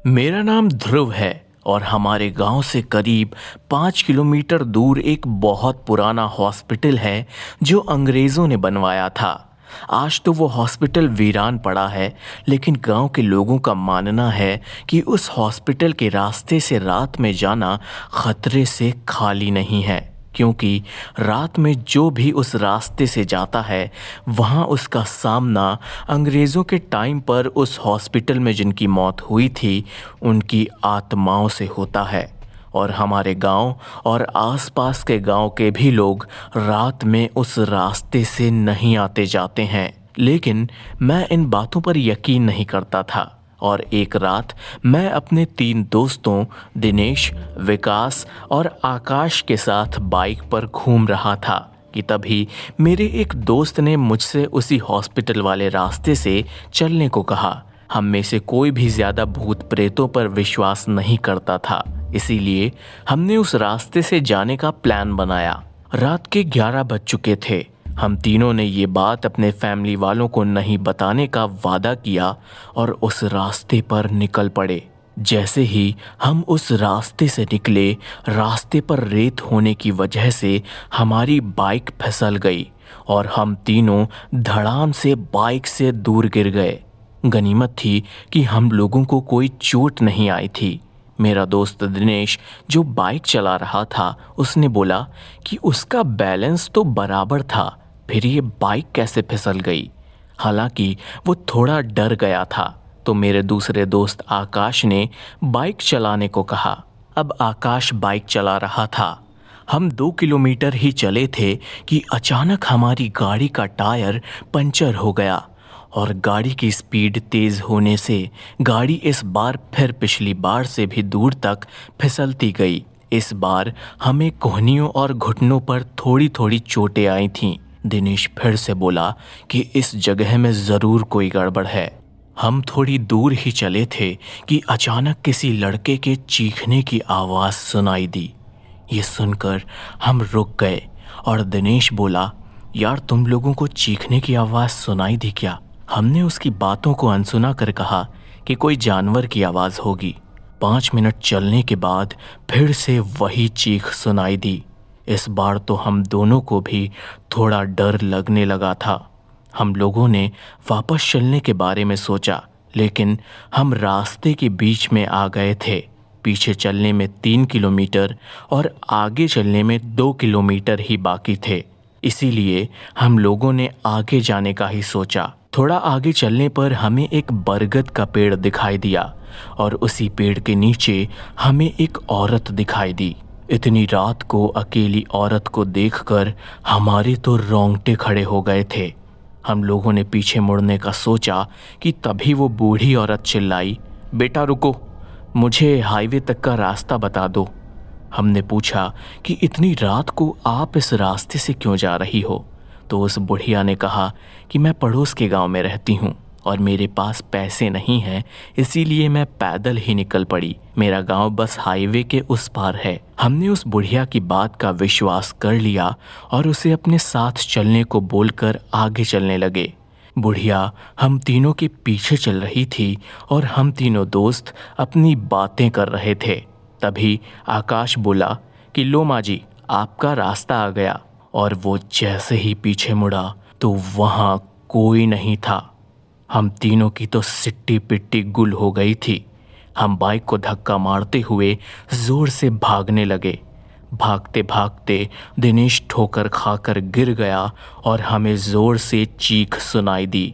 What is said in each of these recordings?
मेरा नाम ध्रुव है और हमारे गांव से करीब 5 किलोमीटर दूर एक बहुत पुराना हॉस्पिटल है जो अंग्रेज़ों ने बनवाया था। आज तो वो हॉस्पिटल वीरान पड़ा है, लेकिन गांव के लोगों का मानना है कि उस हॉस्पिटल के रास्ते से रात में जाना खतरे से खाली नहीं है, क्योंकि रात में जो भी उस रास्ते से जाता है वहाँ उसका सामना अंग्रेज़ों के टाइम पर उस हॉस्पिटल में जिनकी मौत हुई थी उनकी आत्माओं से होता है। और हमारे गांव और आसपास के गांव के भी लोग रात में उस रास्ते से नहीं आते जाते हैं, लेकिन मैं इन बातों पर यकीन नहीं करता था। और एक रात मैं अपने 3 दोस्तों दिनेश, विकास और आकाश के साथ बाइक पर घूम रहा था कि तभी मेरे एक दोस्त ने मुझसे उसी हॉस्पिटल वाले रास्ते से चलने को कहा। हम में से कोई भी ज़्यादा भूत प्रेतों पर विश्वास नहीं करता था, इसीलिए हमने उस रास्ते से जाने का प्लान बनाया। रात के 11 बज चुके थे। हम तीनों ने ये बात अपने फैमिली वालों को नहीं बताने का वादा किया और उस रास्ते पर निकल पड़े। जैसे ही हम उस रास्ते से निकले, रास्ते पर रेत होने की वजह से हमारी बाइक फिसल गई और हम तीनों धड़ाम से बाइक से दूर गिर गए। गनीमत थी कि हम लोगों को कोई चोट नहीं आई थी। मेरा दोस्त दिनेश जो बाइक चला रहा था, उसने बोला कि उसका बैलेंस तो बराबर था, फिर ये बाइक कैसे फिसल गई। हालांकि वो थोड़ा डर गया था, तो मेरे दूसरे दोस्त आकाश ने बाइक चलाने को कहा। अब आकाश बाइक चला रहा था। हम 2 किलोमीटर ही चले थे कि अचानक हमारी गाड़ी का टायर पंचर हो गया और गाड़ी की स्पीड तेज़ होने से गाड़ी इस बार फिर पिछली बार से भी दूर तक फिसलती गई। इस बार हमें कोहनियों और घुटनों पर थोड़ी थोड़ी चोटें आई थीं। दिनेश फिर से बोला कि इस जगह में ज़रूर कोई गड़बड़ है। हम थोड़ी दूर ही चले थे कि अचानक किसी लड़के के चीखने की आवाज़ सुनाई दी। ये सुनकर हम रुक गए और दिनेश बोला, यार तुम लोगों को चीखने की आवाज़ सुनाई दी क्या? हमने उसकी बातों को अनसुना कर कहा कि कोई जानवर की आवाज़ होगी। 5 मिनट चलने के बाद फिर से वही चीख सुनाई दी। इस बार तो हम दोनों को भी थोड़ा डर लगने लगा था। हम लोगों ने वापस चलने के बारे में सोचा, लेकिन हम रास्ते के बीच में आ गए थे। पीछे चलने में 3 किलोमीटर और आगे चलने में 2 किलोमीटर ही बाकी थे, इसीलिए हम लोगों ने आगे जाने का ही सोचा। थोड़ा आगे चलने पर हमें एक बरगद का पेड़ दिखाई दिया और उसी पेड़ के नीचे हमें एक औरत दिखाई दी। इतनी रात को अकेली औरत को देखकर हमारे तो रोंगटे खड़े हो गए थे। हम लोगों ने पीछे मुड़ने का सोचा कि तभी वो बूढ़ी औरत चिल्लाई, बेटा रुको, मुझे हाईवे तक का रास्ता बता दो। हमने पूछा कि इतनी रात को आप इस रास्ते से क्यों जा रही हो? तो उस बुढ़िया ने कहा कि मैं पड़ोस के गांव में रहती हूँ और मेरे पास पैसे नहीं हैं, इसीलिए मैं पैदल ही निकल पड़ी। मेरा गांव बस हाईवे के उस पार है। हमने उस बुढ़िया की बात का विश्वास कर लिया और उसे अपने साथ चलने को बोलकर आगे चलने लगे। बुढ़िया हम तीनों के पीछे चल रही थी और हम तीनों दोस्त अपनी बातें कर रहे थे। तभी आकाश बोला कि लो माँ जी, आपका रास्ता आ गया। और वो जैसे ही पीछे मुड़ा तो वहाँ कोई नहीं था। हम तीनों की तो सिट्टी पिट्टी गुल हो गई थी। हम बाइक को धक्का मारते हुए जोर से भागने लगे। भागते भागते दिनेश ठोकर खाकर गिर गया और हमें जोर से चीख सुनाई दी।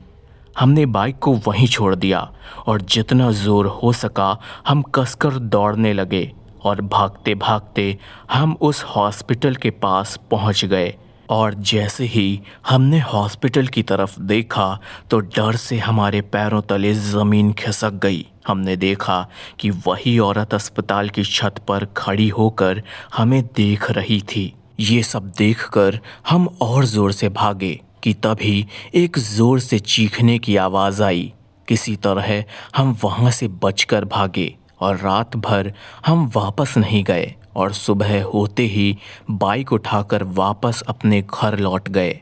हमने बाइक को वहीं छोड़ दिया और जितना जोर हो सका हम कसकर दौड़ने लगे और भागते भागते हम उस हॉस्पिटल के पास पहुंच गए। और जैसे ही हमने हॉस्पिटल की तरफ देखा तो डर से हमारे पैरों तले ज़मीन खिसक गई। हमने देखा कि वही औरत अस्पताल की छत पर खड़ी होकर हमें देख रही थी। ये सब देखकर हम और ज़ोर से भागे कि तभी एक ज़ोर से चीखने की आवाज़ आई। किसी तरह हम वहाँ से बचकर भागे और रात भर हम वापस नहीं गए और सुबह होते ही बाइक उठाकर वापस अपने घर लौट गए।